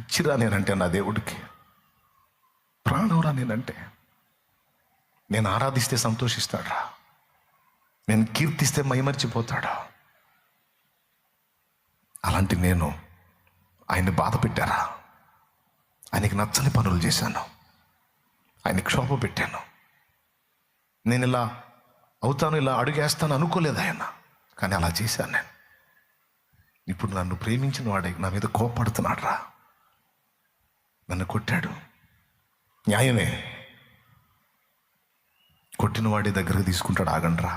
పిచ్చిరా నేనంటే నా దేవుడికి, ప్రాణంరా నేనంటే. నేను ఆరాధిస్తే సంతోషిస్తాడా, నేను కీర్తిస్తే మైమర్చిపోతాడా? అలాంటి నేను ఆయన్ని బాధ పెట్టారా? ఆయనకి నచ్చని పనులు చేశాను, ఆయన్ని క్షోభ పెట్టాను. నేను ఇలా అవుతాను, ఇలా అడుగేస్తాను అనుకోలేదు ఆయన, కానీ అలా చేశాను నేను. ఇప్పుడు నన్ను ప్రేమించిన వాడే నా మీద కోపడుతున్నాడు రా, నన్ను కొట్టాడు, న్యాయమే. కొట్టిన వాడే దగ్గరకు తీసుకుంటాడు, ఆగండ్రా.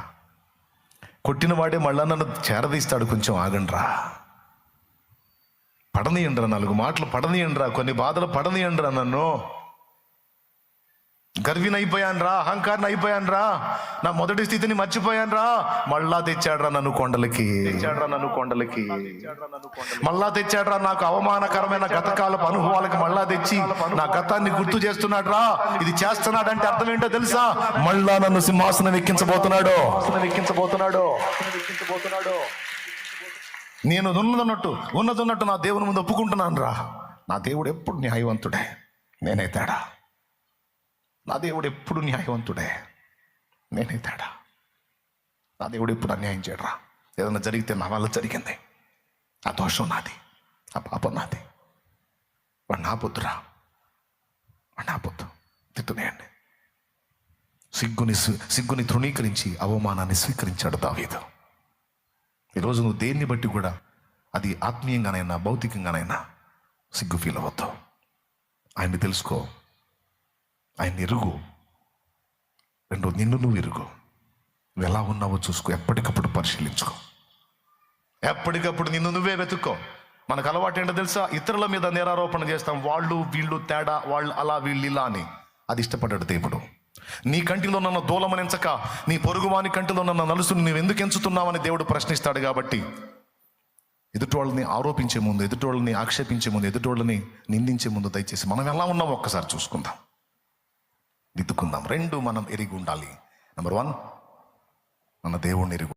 కొట్టిన వాడే మళ్ళా నన్ను చేరదీస్తాడు, కొంచెం ఆగండ్రా. పడనీయండ్రా, 4 మాటలు పడనీయండ్రా, కొన్ని బాధలు పడనీయండ్రా. నన్ను గర్వినైపోయాన్రా, అహంకారం అయిపోయాన్రా, నా మొదటి స్థితిని మర్చిపోయాన్రా. మళ్ళా తెచ్చాడ్రా నన్ను కొండలకి, మళ్ళా తెచ్చాడ్రా నాకు అవమానకరమైన గతకాలపు అనుభవాలకు మళ్ళా తెచ్చి నా గతాన్ని గుర్తు చేస్తున్నాడ్రా. ఇది చేస్తున్నాడంటే అర్థం ఏంటో తెలుసా? మళ్ళా నన్ను సింహాసనం ఎక్కించబోతున్నాడు. నేను ఉన్నదన్నట్టు నా దేవుని ముందు ఒప్పుకుంటున్నాను రా. నా దేవుడు ఎప్పుడు న్యాయవంతుడే, నేనే తేడా. నా దేవుడు ఎప్పుడు న్యాయవంతుడే, నేనే తేడా. నా దేవుడు ఎప్పుడు అన్యాయం చేయడరా. ఏదైనా జరిగితే నా వల్ల జరిగింది, ఆ దోషం నాది, ఆ పాపం నాది. వాడు నా పొద్దురా, వాడు నా పొద్దు. తిట్టునేయండి. సిగ్గుని తృణీకరించి అవమానాన్ని స్వీకరించాడు దావీదు. ఈరోజు నువ్వు దేన్ని బట్టి కూడా, అది ఆత్మీయంగానైనా భౌతికంగానైనా సిగ్గు ఫీల్ అవ్వద్దు. ఆయన్ని తెలుసుకో, ఆయన ఎరుగు. నిన్ను నువ్వు ఎరుగు. నువ్వు ఎలా ఉన్నావో చూసుకో, ఎప్పటికప్పుడు పరిశీలించుకో, ఎప్పటికప్పుడు నిన్ను నువ్వే వెతుక్కో. మనకు అలవాటు ఏంటో తెలుసా? ఇతరుల మీద నేరారోపణ చేస్తాం. వాళ్ళు వీళ్ళు తేడా, వాళ్ళు అలా వీళ్ళు ఇలా అని. అది ఇష్టపడ్డాడు దేవుడు. నీ కంటిలో నన్న దూలమనించక నీ పొరుగువాని కంటిలో నన్న నలుసుని నువ్వు ఎందుకు ఎంచుతున్నావని దేవుడు ప్రశ్నిస్తాడు. కాబట్టి ఎదుటోళ్ళని ఆరోపించే ముందు, ఎదుటోళ్ళని ఆక్షేపించే ముందు, ఎదుటోళ్ళని నిందించే ముందు దయచేసి మనం ఎలా ఉన్నామో ఒక్కసారి చూసుకుందాం, దిద్దుకుందాం. 2 మనం ఎరిగి ఉండాలి. నెంబర్ 1 మన దేవుణ్ణి ఎరిగి